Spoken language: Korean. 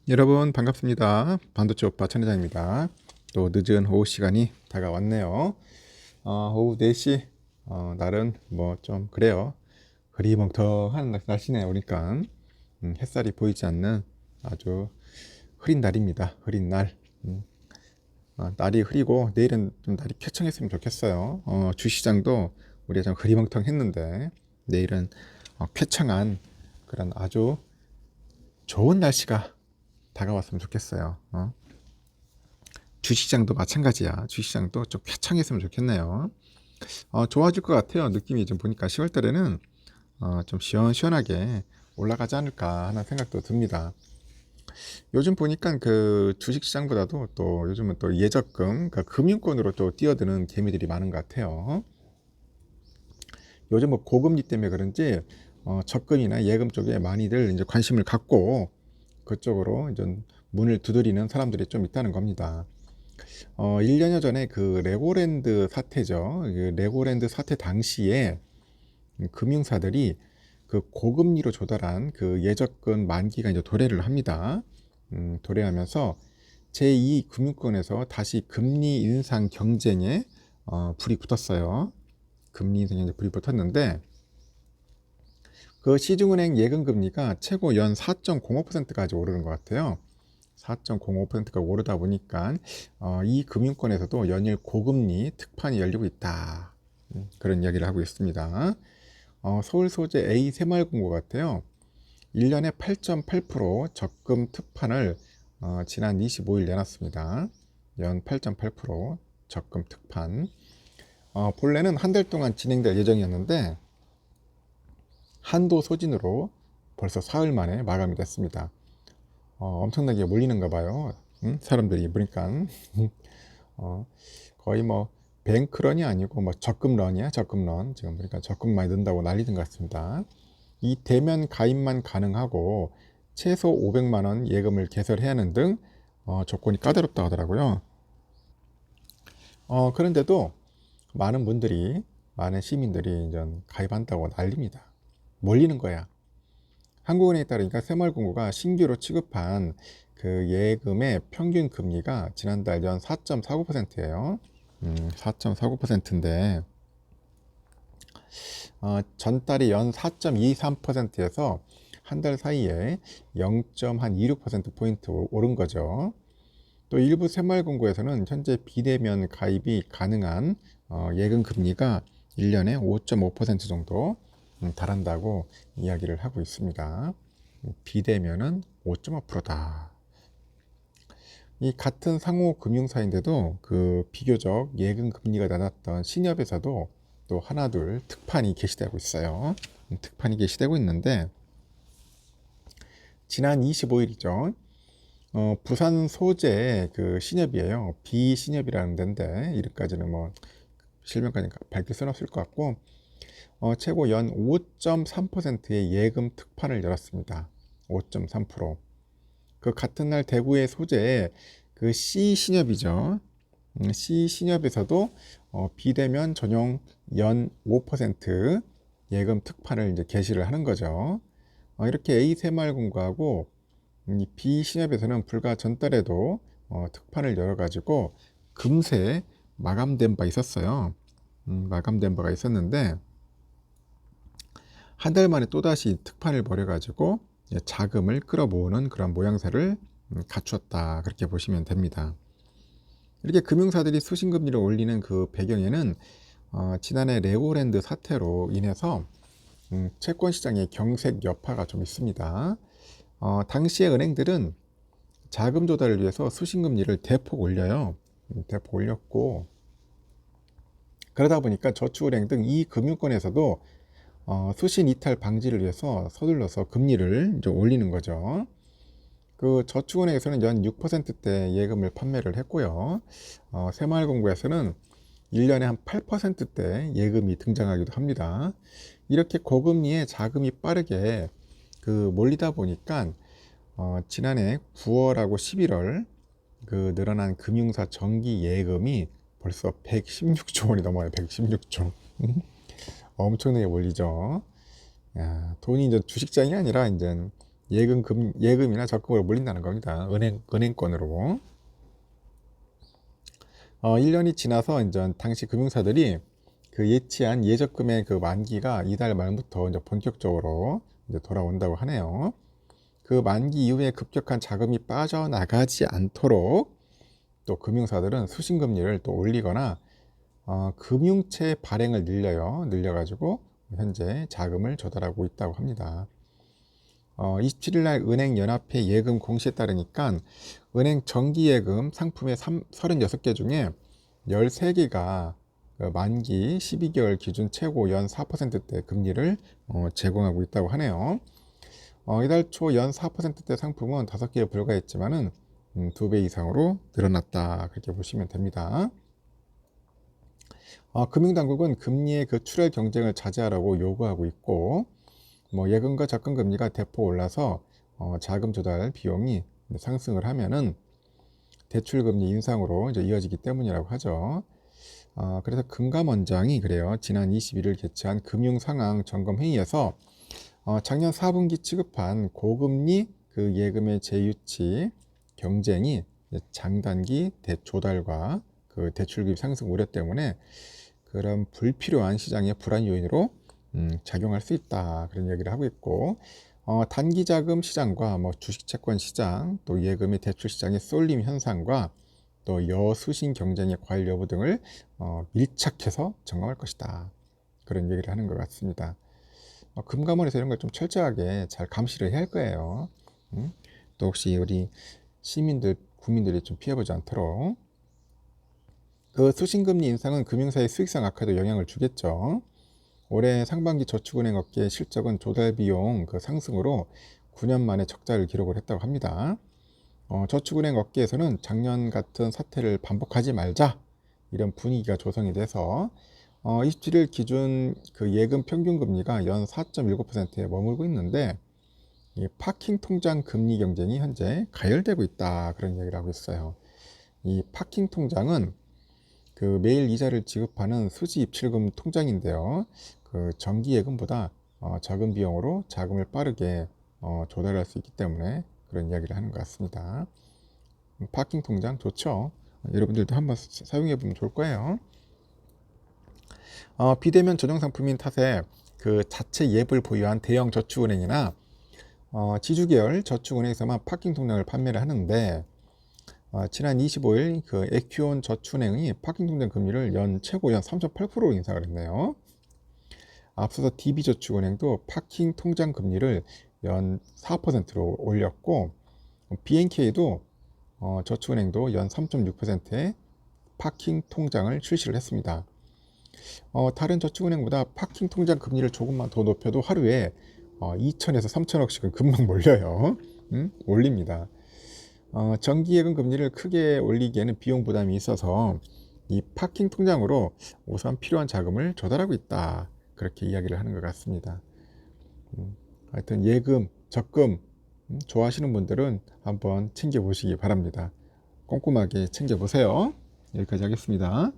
여러분 반갑습니다. 반도체 오빠 천회장입니다. 또 늦은 오후 시간이 다가왔네요. 오후 4시 날은 뭐 좀 그래요. 흐리멍텅한 날씨네요. 그러니까 햇살이 보이지 않는 아주 흐린 날입니다. 흐린 날. 날이 흐리고 내일은 좀 날이 쾌청했으면 좋겠어요. 주시장도 우리가 좀 흐리멍텅했는데 내일은 쾌청한 그런 아주 좋은 날씨가 다가왔으면 좋겠어요. 주시장도 마찬가지야. 주시장도 좀 쾌청했으면 좋겠네요. 좋아질 것 같아요. 느낌이 좀 보니까 10월 달에는 좀 시원시원하게 올라가지 않을까 하는 생각도 듭니다. 요즘 보니까 그 주식시장보다도 또 요즘은 또 예적금, 그러니까 금융권으로 또 뛰어드는 개미들이 많은 것 같아요. 요즘 뭐 고금리 때문에 그런지 적금이나 예금 쪽에 많이들 이제 관심을 갖고 그쪽으로 이제 문을 두드리는 사람들이 좀 있다는 겁니다. 1년여 전에 그 레고랜드 사태죠. 그 레고랜드 사태 당시에 금융사들이 그 고금리로 조달한 그 예적금 만기가 이제 도래를 합니다. 도래하면서 제2 금융권에서 다시 금리 인상 경쟁에 불이 붙었어요. 금리 인상 경쟁에 불이 붙었는데 그 시중은행 예금 금리가 최고 연 4.05%까지 오르는 것 같아요. 4.05%가 오르다 보니까 이 금융권에서도 연일 고금리 특판이 열리고 있다. 그런 이야기를 하고 있습니다. 서울 소재 A 새마을금고 같아요. 1년에 8.8% 적금 특판을 지난 25일 내놨습니다. 연 8.8% 적금 특판. 본래는 한 달 동안 진행될 예정이었는데 한도 소진으로 벌써 사흘 만에 마감이 됐습니다. 엄청나게 몰리는가 봐요. 사람들이 보니까 거의 뭐 뱅크런이 아니고 뭐 적금런이야. 적금런. 지금 보니까 적금 많이 든다고 난리든 것 같습니다. 이 대면 가입만 가능하고 최소 500만 원 예금을 개설해야 하는 등 조건이 까다롭다 하더라고요. 그런데도 많은 분들이, 많은 시민들이 이제 가입한다고 난립니다. 몰리는 거야. 한국은행에 따르니까 새마을금고가 신규로 취급한 그 예금의 평균 금리가 지난달 연 4.49%예요. 4.49%인데 전달이 연 4.23%에서 한 달 사이에 0.26%포인트 오른 거죠. 또 일부 새마을금고에서는 현재 비대면 가입이 가능한 예금 금리가 1년에 5.5% 정도 달한다고 이야기를 하고 있습니다. 비대면은 5.5%다. 이 같은 상호 금융사인데도 그 비교적 예금 금리가 낮았던 신협에서도 또 하나둘 특판이 게시되고 있어요. 특판이 게시되고 있는데 지난 25일이죠. 부산 소재 그 신협이에요. 비신협이라는 데인데 이름까지는 뭐 실명까지 밝힐 수는 없을 것 같고 최고 연 5.3%의 예금 특판을 열었습니다. 5.3%. 그 같은 날 대구의 소재 그 C신협이죠. C신협에서도 비대면 전용 연 5% 예금 특판을 이제 게시를 하는 거죠. 이렇게 A 새마을금고하고 이 B신협에서는 불과 전달에도 특판을 열어가지고 금세 마감된 바 있었어요. 마감된 바가 있었는데 한 달 만에 또다시 특판을 벌여가지고 자금을 끌어모으는 그런 모양새를 갖추었다. 그렇게 보시면 됩니다. 이렇게 금융사들이 수신금리를 올리는 그 배경에는 지난해 레고랜드 사태로 인해서 채권 시장의 경색 여파가 좀 있습니다. 당시에 은행들은 자금 조달을 위해서 수신금리를 대폭 올려요. 대폭 올렸고 그러다 보니까 저축은행 등 이 금융권에서도 수신 이탈 방지를 위해서 서둘러서 금리를 이제 올리는 거죠. 그 저축은행에서는 연 6%대 예금을 판매를 했고요. 새마을금고에서는 1년에 한 8%대 예금이 등장하기도 합니다. 이렇게 고금리에 자금이 빠르게 그 몰리다 보니까 지난해 9월하고 11월 그 늘어난 금융사 정기 예금이 벌써 116조 원이 넘어요. 116조. 엄청나게 몰리죠. 야, 돈이 이제 주식장이 아니라 이제 예금이나 적금으로 몰린다는 겁니다. 은행권으로. 1년이 지나서 이제 당시 금융사들이 그 예치한 예적금의 그 만기가 이달 말부터 이제 본격적으로 이제 돌아온다고 하네요. 그 만기 이후에 급격한 자금이 빠져나가지 않도록 또 금융사들은 수신금리를 또 올리거나 금융채 발행을 늘려가지고 현재 자금을 조달하고 있다고 합니다. 27일 날 은행연합회 예금 공시에 따르니까 은행 정기예금 상품의 36개 중에 13개가 만기 12개월 기준 최고 연 4%대 금리를 제공하고 있다고 하네요. 이달 초 연 4%대 상품은 5개에 불과했지만은 2배 이상으로 늘어났다, 그렇게 보시면 됩니다. 금융당국은 금리의 그 출혈 경쟁을 자제하라고 요구하고 있고, 예금과 적금 금리가 대폭 올라서 자금 조달 비용이 상승을 하면은 대출 금리 인상으로 이제 이어지기 때문이라고 하죠. 그래서 금감원장이 그래요. 지난 21일 개최한 금융 상황 점검 회의에서 작년 4분기 취급한 고금리 그 예금의 재유치 경쟁이 장단기 대조달과 그 대출금리 상승 우려 때문에 그런 불필요한 시장의 불안 요인으로 작용할 수 있다, 그런 얘기를 하고 있고, 단기 자금 시장과 주식 채권 시장, 또 예금의 대출 시장의 쏠림 현상과 또 여수신 경쟁의 과열 여부 등을 밀착해서 점검할 것이다, 그런 얘기를 하는 것 같습니다. 금감원에서 이런 걸 좀 철저하게 잘 감시를 해야 할 거예요. 또 혹시 우리 시민들, 국민들이 좀 피해보지 않도록. 그 수신금리 인상은 금융사의 수익성 악화에도 영향을 주겠죠. 올해 상반기 저축은행 업계의 실적은 조달 비용 그 상승으로 9년 만에 적자를 기록을 했다고 합니다. 저축은행 업계에서는 작년 같은 사태를 반복하지 말자, 이런 분위기가 조성이 돼서 27일 기준 그 예금 평균 금리가 연 4.19%에 머물고 있는데, 이 파킹 통장 금리 경쟁이 현재 가열되고 있다, 그런 얘기를 하고 있어요. 이 파킹 통장은 그 매일 이자를 지급하는 수지 입출금 통장인데요. 그 정기 예금보다 적은 비용으로 자금을 빠르게 조달할 수 있기 때문에 그런 이야기를 하는 것 같습니다. 파킹 통장 좋죠. 여러분들도 한번 사용해 보면 좋을 거예요. 비대면 전용 상품인 탓에 그 자체 앱을 보유한 대형 저축은행이나 지주 계열 저축은행에서만 파킹 통장을 판매를 하는데, 지난 25일 그 에큐온 저축은행이 파킹 통장 금리를 최고 연 3.8% 인상을 했네요. 앞서서 DB저축은행도 파킹 통장 금리를 연 4%로 올렸고, BNK도 저축은행도 연 3.6%의 파킹 통장을 출시를 했습니다. 다른 저축은행보다 파킹 통장 금리를 조금만 더 높여도 하루에 2천에서 3천억씩은 금방 몰려요. 올립니다. 정기예금 금리를 크게 올리기에는 비용 부담이 있어서 이 파킹 통장으로 우선 필요한 자금을 조달하고 있다, 그렇게 이야기를 하는 것 같습니다. 하여튼 예금, 적금 좋아하시는 분들은 한번 챙겨보시기 바랍니다. 꼼꼼하게 챙겨보세요. 여기까지 하겠습니다.